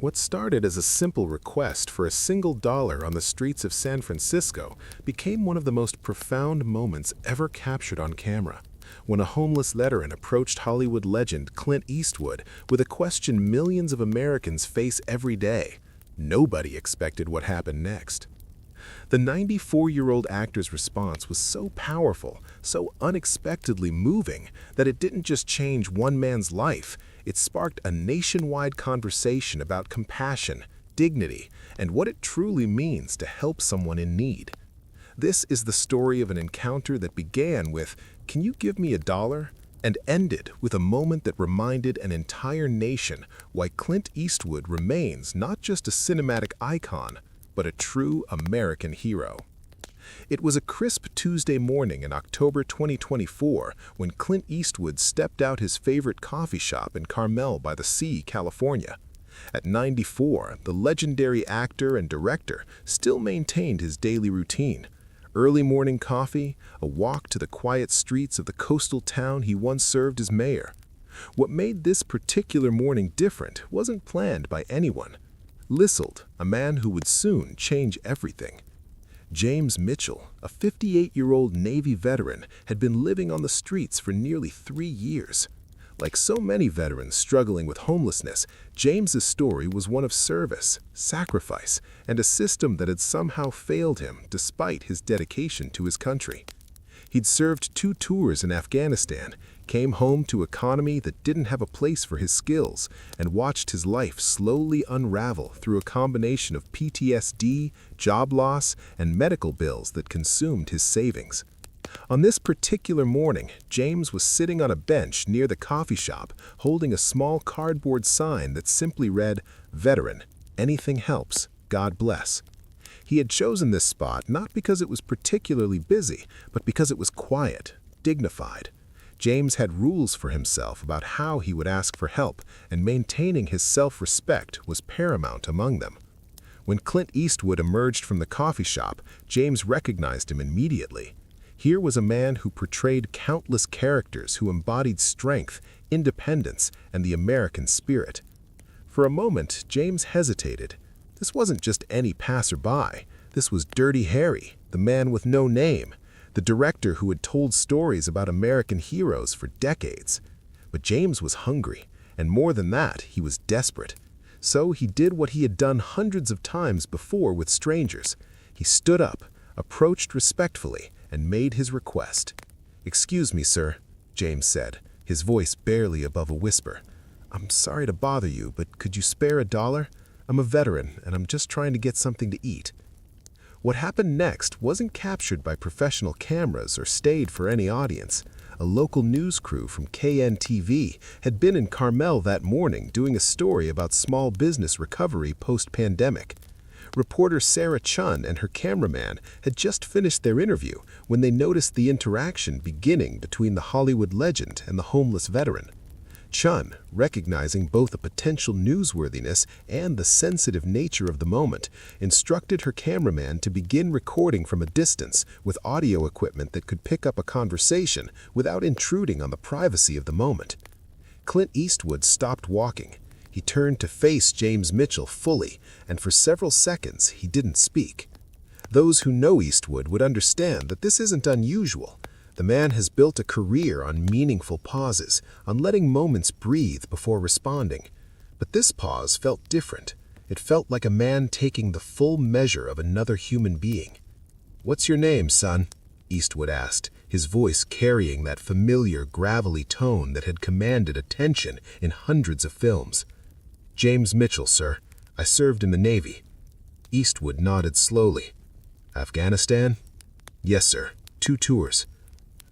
What started as a simple request for a single dollar on the streets of San Francisco became one of the most profound moments ever captured on camera. When a homeless veteran approached Hollywood legend Clint Eastwood with a question millions of Americans face every day, nobody expected what happened next. The 94-year-old actor's response was so powerful, so unexpectedly moving, that it didn't just change one man's life, it sparked a nationwide conversation about compassion, dignity, and what it truly means to help someone in need. This is the story of an encounter that began with, "Can you give me a dollar?" and ended with a moment that reminded an entire nation why Clint Eastwood remains not just a cinematic icon, but a true American hero. It was a crisp Tuesday morning in October 2024 when Clint Eastwood stepped out his favorite coffee shop in Carmel by the Sea, California. At 94, the legendary actor and director still maintained his daily routine. Early morning coffee, a walk to the quiet streets of the coastal town he once served as mayor. What made this particular morning different wasn't planned by anyone. Listled, a man who would soon change everything. James Mitchell, a 58-year-old Navy veteran, had been living on the streets for nearly 3 years. Like so many veterans struggling with homelessness, James's story was one of service, sacrifice, and a system that had somehow failed him despite his dedication to his country. He'd served 2 tours in Afghanistan, came home to an economy that didn't have a place for his skills, and watched his life slowly unravel through a combination of PTSD, job loss, and medical bills that consumed his savings. On this particular morning, James was sitting on a bench near the coffee shop, holding a small cardboard sign that simply read, "Veteran, anything helps, God bless." He had chosen this spot not because it was particularly busy, but because it was quiet, dignified. James had rules for himself about how he would ask for help, and maintaining his self-respect was paramount among them. When Clint Eastwood emerged from the coffee shop, James recognized him immediately. Here was a man who portrayed countless characters who embodied strength, independence, and the American spirit. For a moment, James hesitated. This wasn't just any passerby. This was Dirty Harry, the man with no name, the director who had told stories about American heroes for decades. But James was hungry, and more than that, he was desperate. So he did what he had done hundreds of times before with strangers. He stood up, approached respectfully, and made his request. "Excuse me, sir," James said, his voice barely above a whisper. "I'm sorry to bother you, but could you spare a dollar? I'm a veteran, and I'm just trying to get something to eat." What happened next wasn't captured by professional cameras or stayed for any audience. A local news crew from KNTV had been in Carmel that morning doing a story about small business recovery post-pandemic. Reporter Sarah Chun and her cameraman had just finished their interview when they noticed the interaction beginning between the Hollywood legend and the homeless veteran. Chun, recognizing both the potential newsworthiness and the sensitive nature of the moment, instructed her cameraman to begin recording from a distance with audio equipment that could pick up a conversation without intruding on the privacy of the moment. Clint Eastwood stopped walking. He turned to face James Mitchell fully, and for several seconds he didn't speak. Those who know Eastwood would understand that this isn't unusual. The man has built a career on meaningful pauses, on letting moments breathe before responding. But this pause felt different. It felt like a man taking the full measure of another human being. "What's your name, son?" Eastwood asked, his voice carrying that familiar, gravelly tone that had commanded attention in hundreds of films. "James Mitchell, sir. I served in the Navy." Eastwood nodded slowly. "Afghanistan?" "Yes, sir. 2 tours."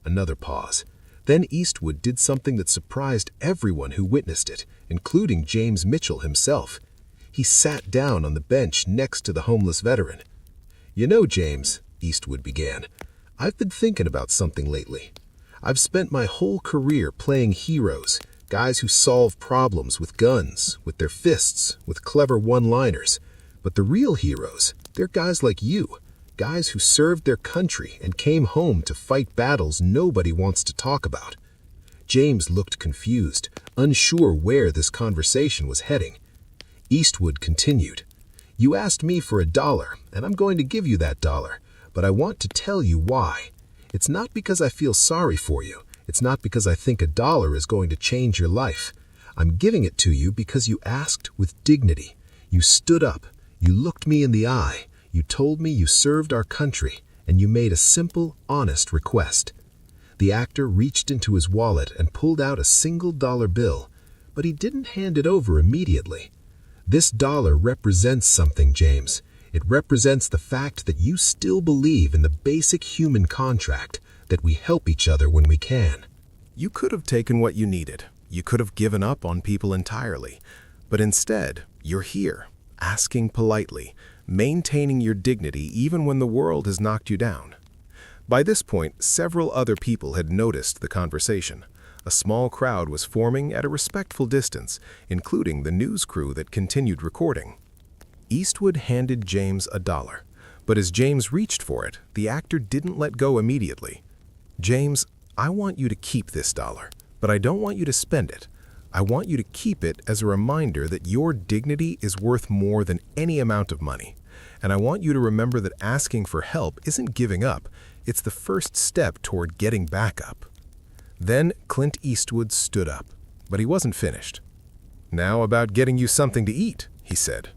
Another pause. Then Eastwood did something that surprised everyone who witnessed it, including James Mitchell himself. He sat down on the bench next to the homeless veteran. "You know, James," Eastwood began, "I've been thinking about something lately. I've spent my whole career playing heroes, guys who solve problems with guns, with their fists, with clever one-liners. But the real heroes, they're guys like you. Guys who served their country and came home to fight battles nobody wants to talk about." James looked confused, unsure where this conversation was heading. Eastwood continued, "You asked me for $1, and I'm going to give you that dollar, but I want to tell you why. It's not because I feel sorry for you. It's not because I think $1 is going to change your life. I'm giving it to you because you asked with dignity. You stood up. You looked me in the eye. You told me you served our country, and you made a simple, honest request." The actor reached into his wallet and pulled out a single dollar bill, but he didn't hand it over immediately. "This dollar represents something, James. It represents the fact that you still believe in the basic human contract, that we help each other when we can." You could have taken what you needed. You could have given up on people entirely. But instead, you're here, asking politely, maintaining your dignity even when the world has knocked you down. By this point, several other people had noticed the conversation. A small crowd was forming at a respectful distance, including the news crew that continued recording. Eastwood handed James $1, but as James reached for it, the actor didn't let go immediately. "James, I want you to keep this dollar, but I don't want you to spend it. I want you to keep it as a reminder that your dignity is worth more than any amount of money. And I want you to remember that asking for help isn't giving up, it's the first step toward getting back up." Then Clint Eastwood stood up, but he wasn't finished. "Now about getting you something to eat," he said.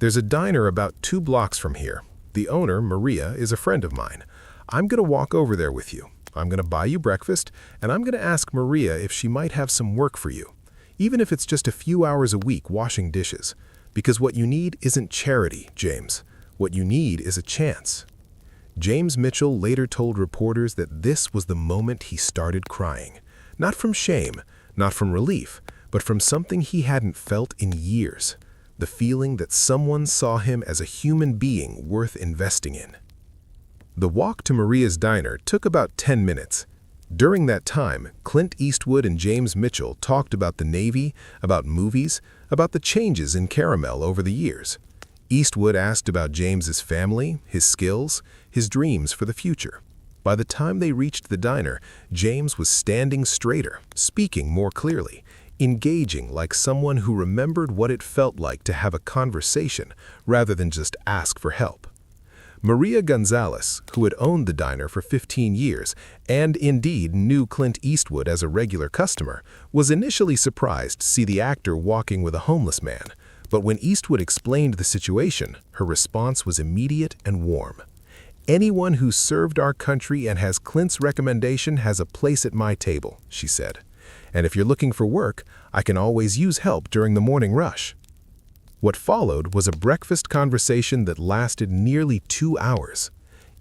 "There's a diner about 2 blocks from here. The owner, Maria, is a friend of mine. I'm going to walk over there with you. I'm going to buy you breakfast, and I'm going to ask Maria if she might have some work for you, even if it's just a few hours a week washing dishes. Because what you need isn't charity, James. What you need is a chance." James Mitchell later told reporters that this was the moment he started crying. Not from shame, not from relief, but from something he hadn't felt in years. The feeling that someone saw him as a human being worth investing in. The walk to Maria's diner took about 10 minutes. During that time, Clint Eastwood and James Mitchell talked about the Navy, about movies, about the changes in Caramel over the years. Eastwood asked about James's family, his skills, his dreams for the future. By the time they reached the diner, James was standing straighter, speaking more clearly, engaging like someone who remembered what it felt like to have a conversation rather than just ask for help. Maria Gonzalez, who had owned the diner for 15 years and indeed knew Clint Eastwood as a regular customer, was initially surprised to see the actor walking with a homeless man. But when Eastwood explained the situation, her response was immediate and warm. "Anyone who served our country and has Clint's recommendation has a place at my table," she said. "And if you're looking for work, I can always use help during the morning rush." What followed was a breakfast conversation that lasted nearly 2 hours.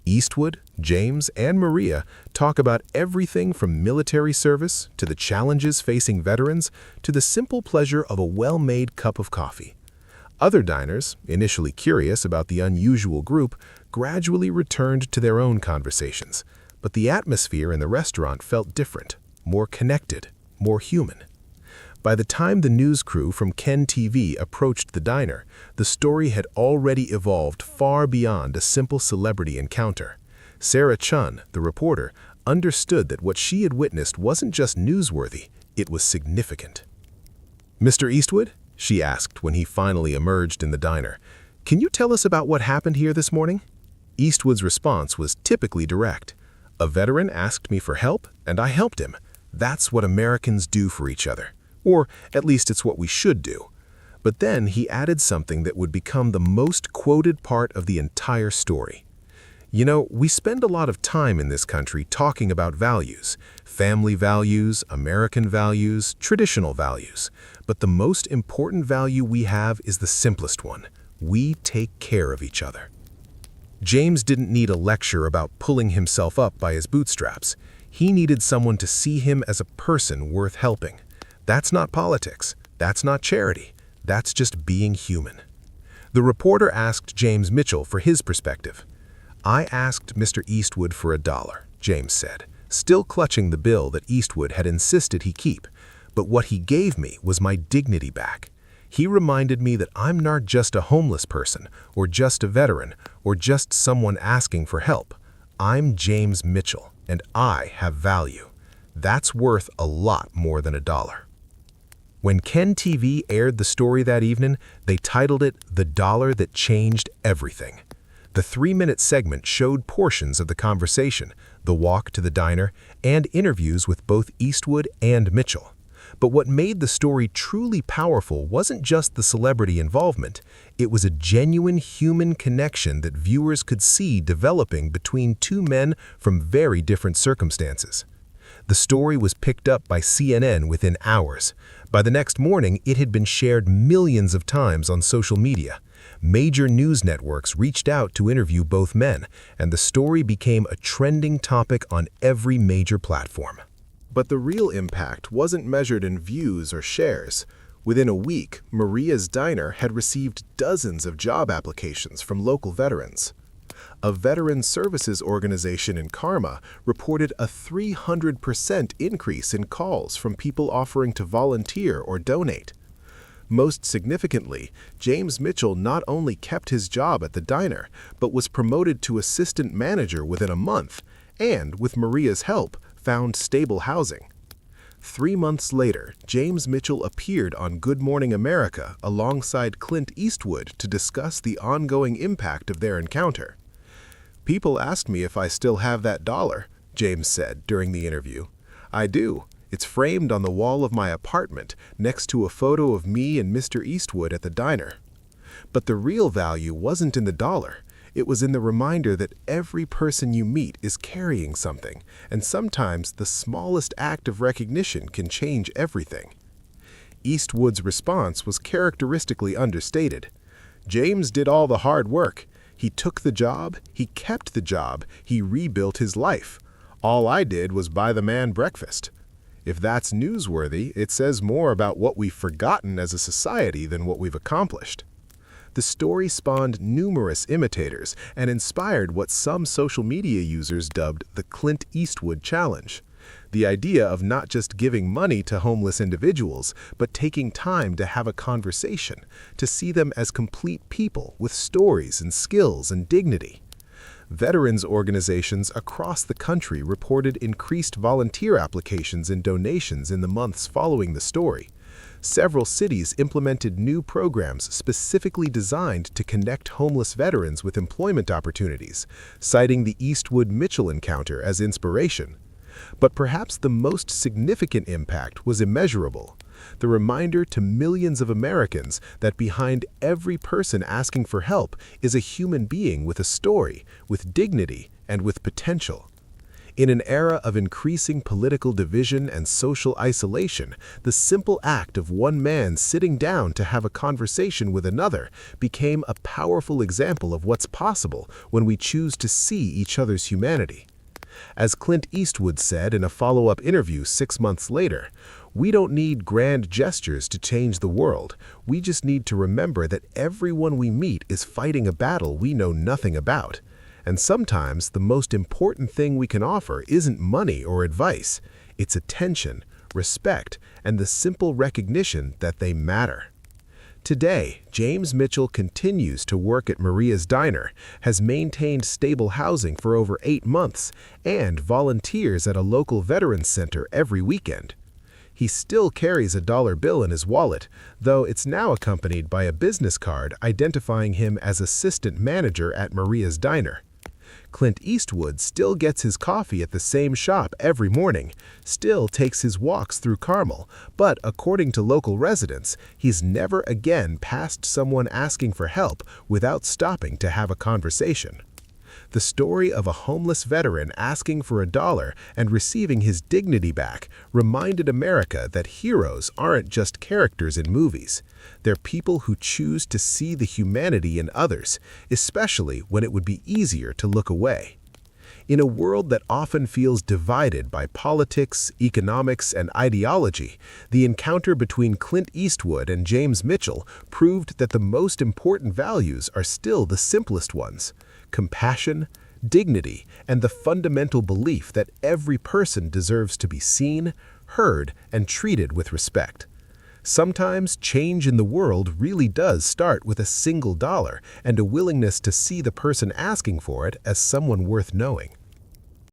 Eastwood, James, and Maria talk about everything from military service to the challenges facing veterans to the simple pleasure of a well-made cup of coffee. Other diners, initially curious about the unusual group, gradually returned to their own conversations, but the atmosphere in the restaurant felt different, more connected, more human. By the time the news crew from Ken TV approached the diner, the story had already evolved far beyond a simple celebrity encounter. Sarah Chun, the reporter, understood that what she had witnessed wasn't just newsworthy, it was significant. "Mr. Eastwood?" she asked when he finally emerged in the diner. "Can you tell us about what happened here this morning?" Eastwood's response was typically direct. "A veteran asked me for help, and I helped him. That's what Americans do for each other. Or at least it's what we should do." But then he added something that would become the most quoted part of the entire story. "You know, we spend a lot of time in this country talking about values, family values, American values, traditional values. But the most important value we have is the simplest one. We take care of each other." James didn't need a lecture about pulling himself up by his bootstraps. He needed someone to see him as a person worth helping. That's not politics. That's not charity. That's just being human. The reporter asked James Mitchell for his perspective. "I asked Mr. Eastwood for $1, James said, still clutching the bill that Eastwood had insisted he keep. But what he gave me was my dignity back. He reminded me that I'm not just a homeless person, or just a veteran, or just someone asking for help. I'm James Mitchell, and I have value. That's worth a lot more than $1. When Ken TV aired the story that evening, they titled it "The Dollar That Changed Everything." The 3-minute segment showed portions of the conversation, the walk to the diner, and interviews with both Eastwood and Mitchell. But what made the story truly powerful wasn't just the celebrity involvement. It was a genuine human connection that viewers could see developing between two men from very different circumstances. The story was picked up by CNN within hours. By the next morning, it had been shared millions of times on social media. Major news networks reached out to interview both men, and the story became a trending topic on every major platform. But the real impact wasn't measured in views or shares. Within a week, Maria's Diner had received dozens of job applications from local veterans. A veteran services organization in Karma reported a 300% increase in calls from people offering to volunteer or donate. Most significantly, James Mitchell not only kept his job at the diner, but was promoted to assistant manager within a month, and, with Maria's help, found stable housing. 3 months later, James Mitchell appeared on Good Morning America alongside Clint Eastwood to discuss the ongoing impact of their encounter. "People ask me if I still have that dollar," James said during the interview. "I do. It's framed on the wall of my apartment next to a photo of me and Mr. Eastwood at the diner." But the real value wasn't in the dollar. It was in the reminder that every person you meet is carrying something, and sometimes the smallest act of recognition can change everything. Eastwood's response was characteristically understated. "James did all the hard work. He took the job, he kept the job, he rebuilt his life. All I did was buy the man breakfast." If that's newsworthy, it says more about what we've forgotten as a society than what we've accomplished. The story spawned numerous imitators and inspired what some social media users dubbed the Clint Eastwood Challenge. The idea of not just giving money to homeless individuals, but taking time to have a conversation, to see them as complete people with stories and skills and dignity. Veterans organizations across the country reported increased volunteer applications and donations in the months following the story. Several cities implemented new programs specifically designed to connect homeless veterans with employment opportunities, citing the Eastwood-Mitchell encounter as inspiration. But perhaps the most significant impact was immeasurable. The reminder to millions of Americans that behind every person asking for help is a human being with a story, with dignity, and with potential. In an era of increasing political division and social isolation, the simple act of one man sitting down to have a conversation with another became a powerful example of what's possible when we choose to see each other's humanity. As Clint Eastwood said in a follow-up interview 6 months later, "We don't need grand gestures to change the world. We just need to remember that everyone we meet is fighting a battle we know nothing about. And sometimes the most important thing we can offer isn't money or advice. It's attention, respect, and the simple recognition that they matter." Today, James Mitchell continues to work at Maria's Diner, has maintained stable housing for over 8 months, and volunteers at a local veterans center every weekend. He still carries a dollar bill in his wallet, though it's now accompanied by a business card identifying him as assistant manager at Maria's Diner. Clint Eastwood still gets his coffee at the same shop every morning, still takes his walks through Carmel, but according to local residents, he's never again passed someone asking for help without stopping to have a conversation. The story of a homeless veteran asking for a dollar and receiving his dignity back reminded America that heroes aren't just characters in movies. They're people who choose to see the humanity in others, especially when it would be easier to look away. In a world that often feels divided by politics, economics, and ideology, the encounter between Clint Eastwood and James Mitchell proved that the most important values are still the simplest ones: compassion, dignity, and the fundamental belief that every person deserves to be seen, heard, and treated with respect. Sometimes change in the world really does start with a single dollar and a willingness to see the person asking for it as someone worth knowing.